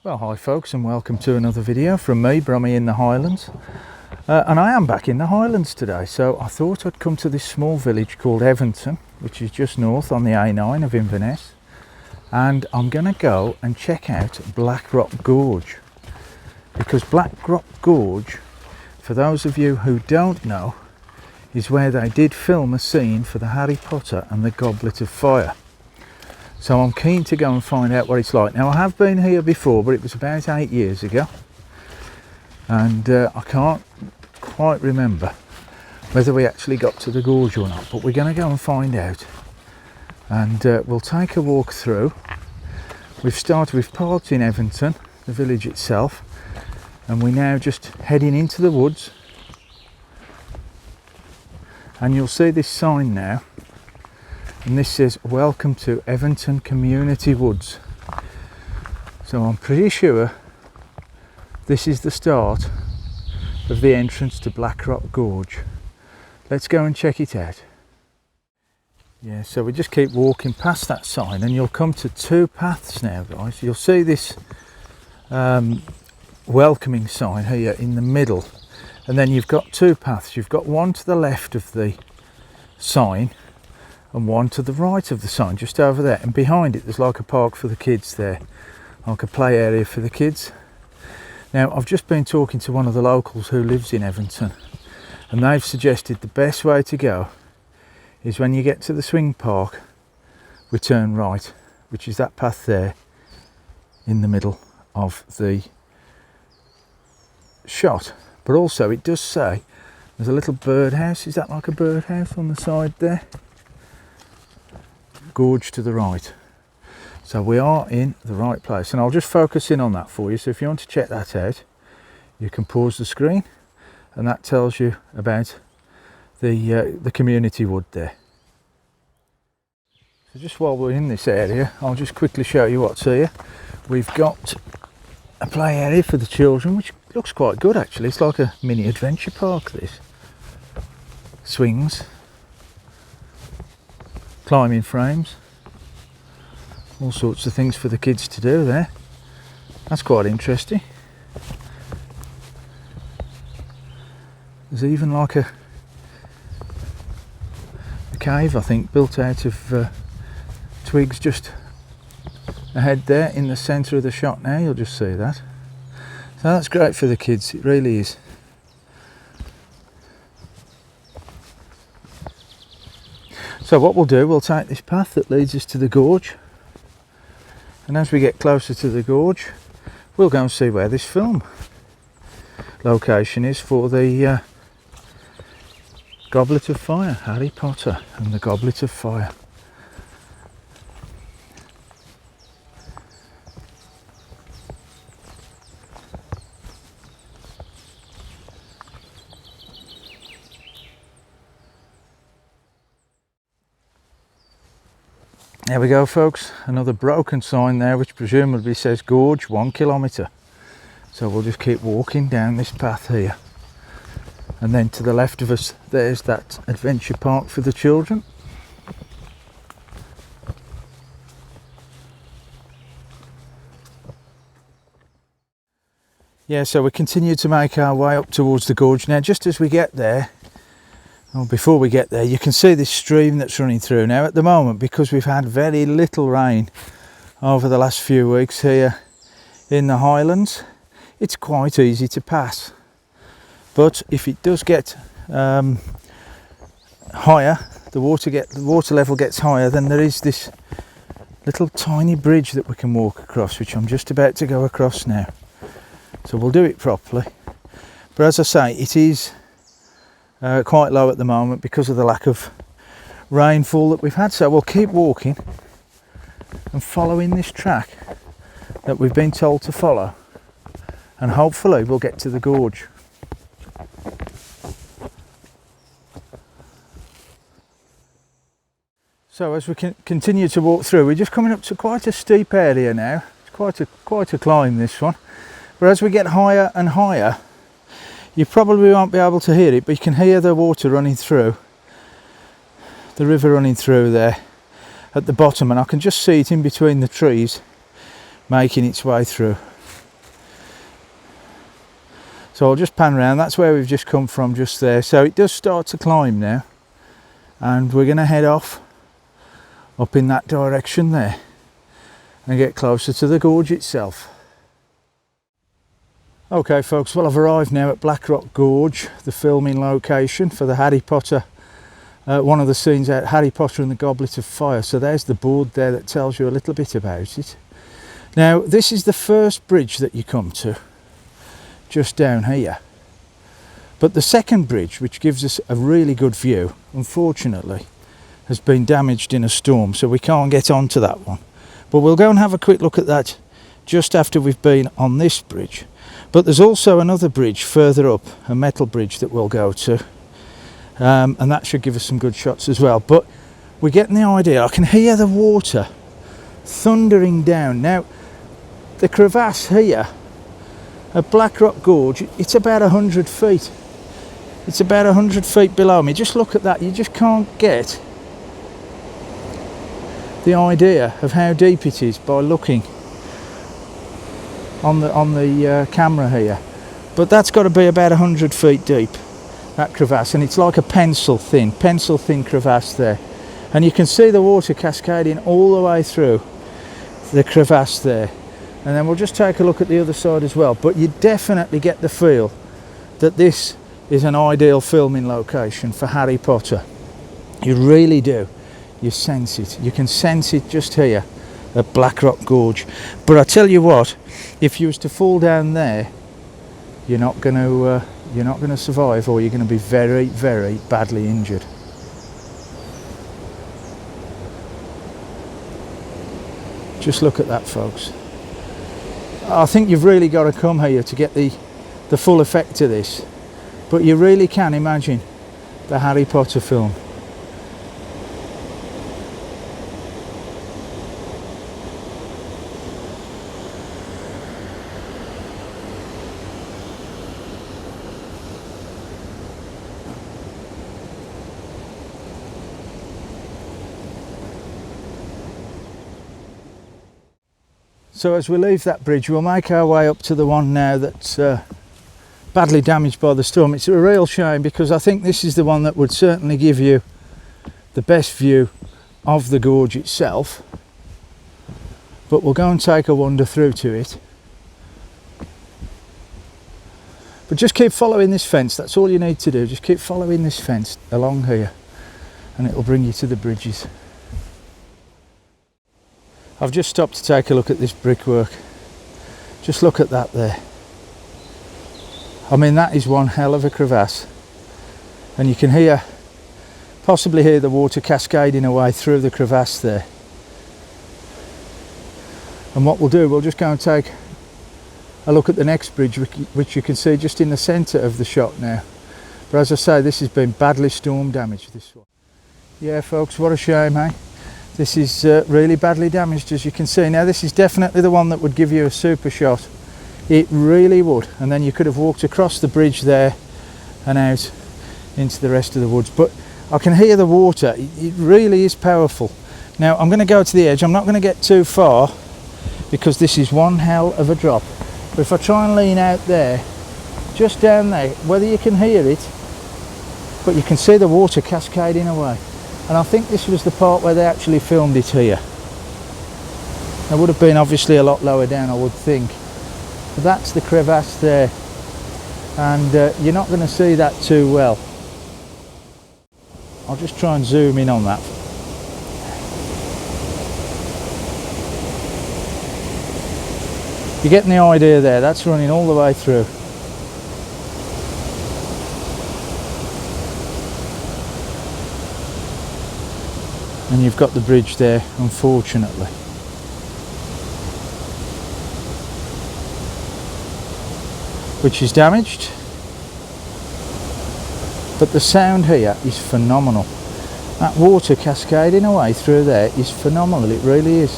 Well, hi folks, and welcome to another video from me, Brummy in the Highlands. And I am back in the Highlands today, so I thought I'd come to this small village called Evanton, which is just north on the A9 of Inverness. And I'm going to go and check out Black Rock Gorge. Because Black Rock Gorge, for those of you who don't know, is where they did film a scene for the Harry Potter and the Goblet of Fire. So I'm keen to go and find out what it's like. Now, I have been here before, but it was about 8 years ago. And I can't quite remember whether we actually got to the gorge or not, but we're going to go and find out. And we'll take a walk through. We've parked in Evanton, the village itself, and we're now just heading into the woods. And you'll see this sign now. And this says, welcome to Evanton Community Woods. So I'm pretty sure this is the start of the entrance to Black Rock Gorge. Let's go and check it out. Yeah, so we just keep walking past that sign and you'll come to two paths now, guys. You'll see this welcoming sign here in the middle. And then you've got two paths. You've got one to the left of the sign and one to the right of the sign, just over there, and behind it there's like a park for the kids there, like a play area for the kids. Now, I've just been talking to one of the locals who lives in Evanton, and they've suggested the best way to go is when you get to the swing park, we turn right, which is that path there in the middle of the shot. But also it does say there's a little birdhouse. Is that like a birdhouse on the side there? Gorge to the right. So we are in the right place, and I'll just focus in on that for you. So if you want to check that out, you can pause the screen, and that tells you about the community wood there. So just while we're in this area, I'll just quickly show you what's here. We've got a play area for the children, which looks quite good actually. It's like a mini adventure park, this. Swings, climbing frames, all sorts of things for the kids to do there. That's quite interesting. There's even like a cave, I think, built out of twigs just ahead there in the centre of the shot now. You'll just see that. So that's great for the kids, it really is. So what we'll do, we'll take this path that leads us to the gorge, and as we get closer to the gorge we'll go and see where this film location is for the Goblet of Fire, Harry Potter and the Goblet of Fire. There we go, folks, another broken sign there which presumably says gorge 1 kilometre. So we'll just keep walking down this path here, and then to the left of us there's that adventure park for the children. Yeah, so we continue to make our way up towards the gorge. Now just as we get there, well, before we get there, you can see this stream that's running through. Now at the moment, because we've had very little rain over the last few weeks here in the Highlands, it's quite easy to pass. But if it does get higher, the water level gets higher, then there is this little tiny bridge that we can walk across, which I'm just about to go across now. So we'll do it properly. But as I say, it is quite low at the moment because of the lack of rainfall that we've had. So we'll keep walking and following this track that we've been told to follow, and hopefully we'll get to the gorge. So as we continue to walk through, we're just coming up to quite a steep area now. It's quite a climb, this one. But as we get higher and higher, you probably won't be able to hear it, but you can hear the water running through, the river running through there at the bottom, and I can just see it in between the trees making its way through. So I'll just pan around. That's where we've just come from, just there. So it does start to climb now, and we're going to head off up in that direction there and get closer to the gorge itself. Okay folks, well I've arrived now at Black Rock Gorge, the filming location for the Harry Potter, one of the scenes out, Harry Potter and the Goblet of Fire. So there's the board there that tells you a little bit about it. Now this is the first bridge that you come to, just down here. But the second bridge, which gives us a really good view, unfortunately has been damaged in a storm, so we can't get onto that one. But we'll go and have a quick look at that just after we've been on this bridge. But there's also another bridge further up, a metal bridge that we'll go to, and that should give us some good shots as well. But we're getting the idea. I can hear the water thundering down. Now the crevasse here at Black Rock Gorge, it's about 100 feet. It's about 100 feet below me. Just look at that. You just can't get the idea of how deep it is by looking on the camera here. But that's got to be about 100 feet deep, that crevasse, and it's like a pencil thin crevasse there, and you can see the water cascading all the way through the crevasse there. And then we'll just take a look at the other side as well. But you definitely get the feel that this is an ideal filming location for Harry Potter. You really do. You sense it. You can sense it just here at Black Rock Gorge. But I tell you what, if you was to fall down there, you're not going to survive, or you're going to be very, very badly injured. Just look at that, folks. I think you've really got to come here to get the full effect of this. But you really can imagine the Harry Potter film. So as we leave that bridge, we'll make our way up to the one now that's badly damaged by the storm. It's a real shame, because I think this is the one that would certainly give you the best view of the gorge itself. But we'll go and take a wander through to it. But just keep following this fence. That's all you need to do. Just keep following this fence along here, and it'll bring you to the bridges. I've just stopped to take a look at this brickwork. Just look at that there. I mean, that is one hell of a crevasse, and you can possibly hear the water cascading away through the crevasse there. And what we'll do, we'll just go and take a look at the next bridge, which you can see just in the centre of the shot now. But as I say, this has been badly storm damaged, this one. Yeah folks, what a shame, eh? This is really badly damaged, as you can see. Now this is definitely the one that would give you a super shot. It really would. And then you could have walked across the bridge there and out into the rest of the woods. But I can hear the water. It really is powerful. Now I'm going to go to the edge. I'm not going to get too far, because this is one hell of a drop. But if I try and lean out there, just down there, whether you can hear it, but you can see the water cascading away. And I think this was the part where they actually filmed it here. It would have been obviously a lot lower down, I would think. But that's the crevasse there, and you're not going to see that too well. I'll just try and zoom in on that. You're getting the idea there. That's running all the way through. And you've got the bridge there, unfortunately. Which is damaged. But the sound here is phenomenal. That water cascading away through there is phenomenal, it really is.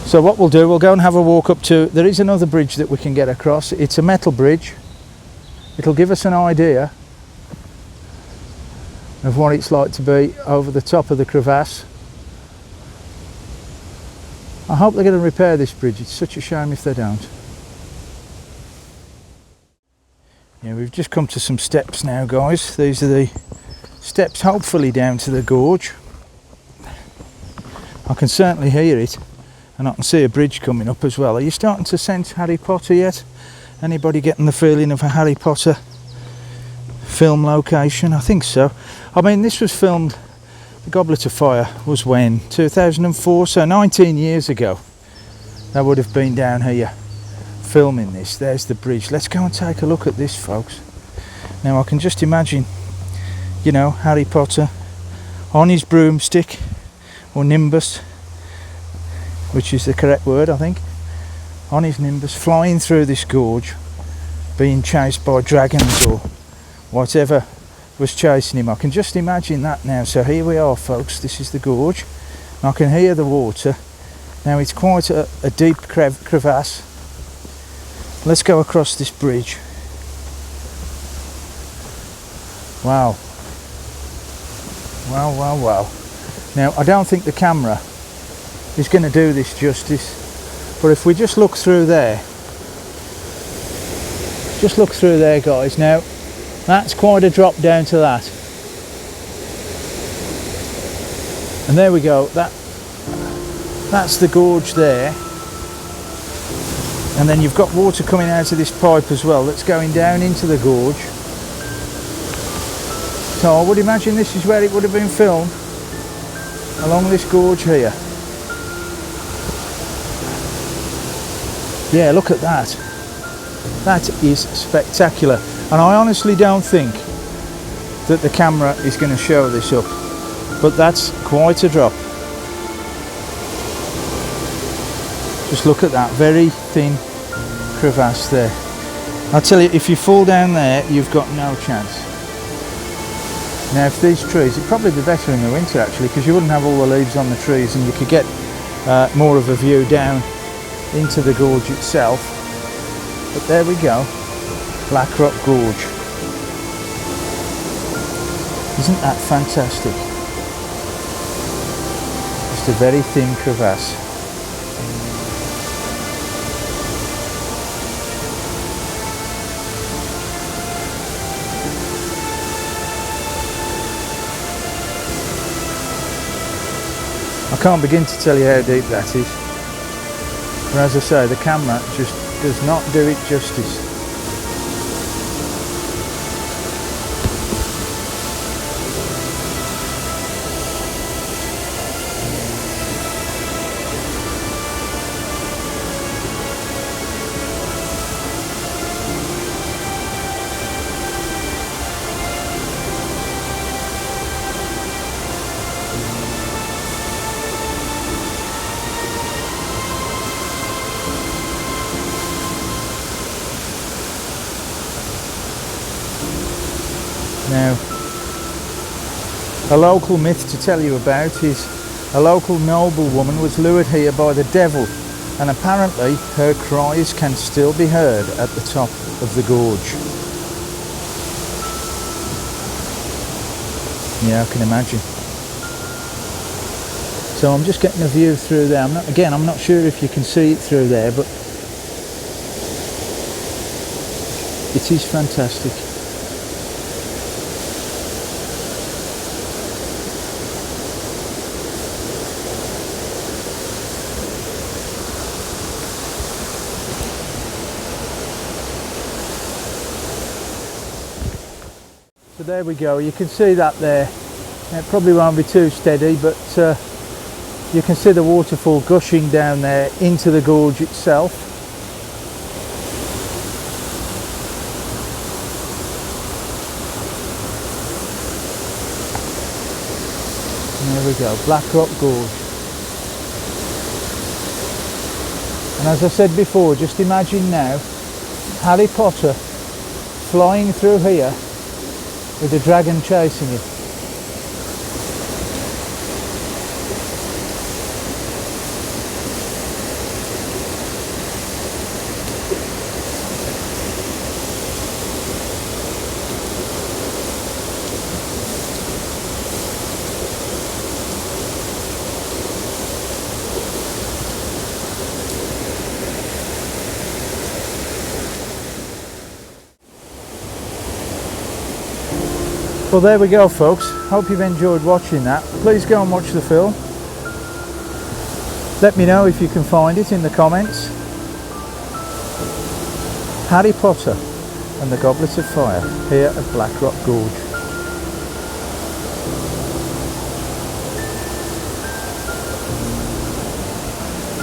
So what we'll do, we'll go and have a walk up to, there is another bridge that we can get across. It's a metal bridge. It'll give us an idea of what it's like to be over the top of the crevasse. I hope they're going to repair this bridge. It's such a shame if they don't. Yeah, we've just come to some steps now, guys. These are the steps hopefully down to the gorge. I can certainly hear it, and I can see a bridge coming up as well. Are you starting to sense Harry Potter yet? Anybody getting the feeling of a Harry Potter film location? I think so. I mean, this was filmed, the Goblet of Fire was when? 2004, so 19 years ago. They would have been down here filming this. There's the bridge. Let's go and take a look at this, folks. Now I can just imagine, you know, Harry Potter on his broomstick, or nimbus, which is the correct word, I think, on his nimbus, flying through this gorge, being chased by dragons or whatever was chasing him. I can just imagine that now. So here we are, folks. This is the gorge. I can hear the water. Now it's quite a deep crevasse. Let's go across this bridge. Wow. Wow, wow, wow. Now I don't think the camera is going to do this justice, but if we just look through there, guys. Now that's quite a drop down to that, and there we go. That's the gorge there, and then you've got water coming out of this pipe as well that's going down into the gorge. So I would imagine this is where it would have been filmed, along this gorge here. Yeah, look at that. That is spectacular, and I honestly don't think that the camera is going to show this up, but that's quite a drop. Just look at that very thin crevasse there. I'll tell you, if you fall down there, you've got no chance. Now if these trees, it'd probably be better in the winter actually, because you wouldn't have all the leaves on the trees and you could get more of a view down into the gorge itself. But there we go, Black Rock Gorge. Isn't that fantastic? Just a very thin crevasse. I can't begin to tell you how deep that is. But as I say, the camera just does not do it justice. Now, a local myth to tell you about is a local noblewoman was lured here by the devil, and apparently her cries can still be heard at the top of the gorge. Yeah, I can imagine. So I'm just getting a view through there. I'm not sure if you can see it through there, but it is fantastic. So there we go, you can see that there. It probably won't be too steady, but you can see the waterfall gushing down there into the gorge itself. And there we go, Black Rock Gorge. And as I said before, just imagine now Harry Potter flying through here with a dragon chasing him. Well, there we go, folks. Hope you've enjoyed watching that. Please go and watch the film. Let me know if you can find it in the comments. Harry Potter and the Goblet of Fire here at Black Rock Gorge.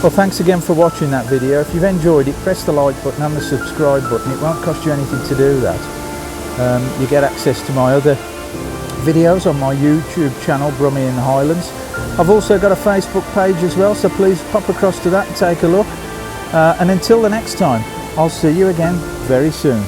Well, thanks again for watching that video. If you've enjoyed it, press the like button and the subscribe button. It won't cost you anything to do that. You get access to my other videos on my YouTube channel, Brummie in the Highlands. I've also got a Facebook page as well, so please pop across to that and take a look. And until the next time, I'll see you again very soon.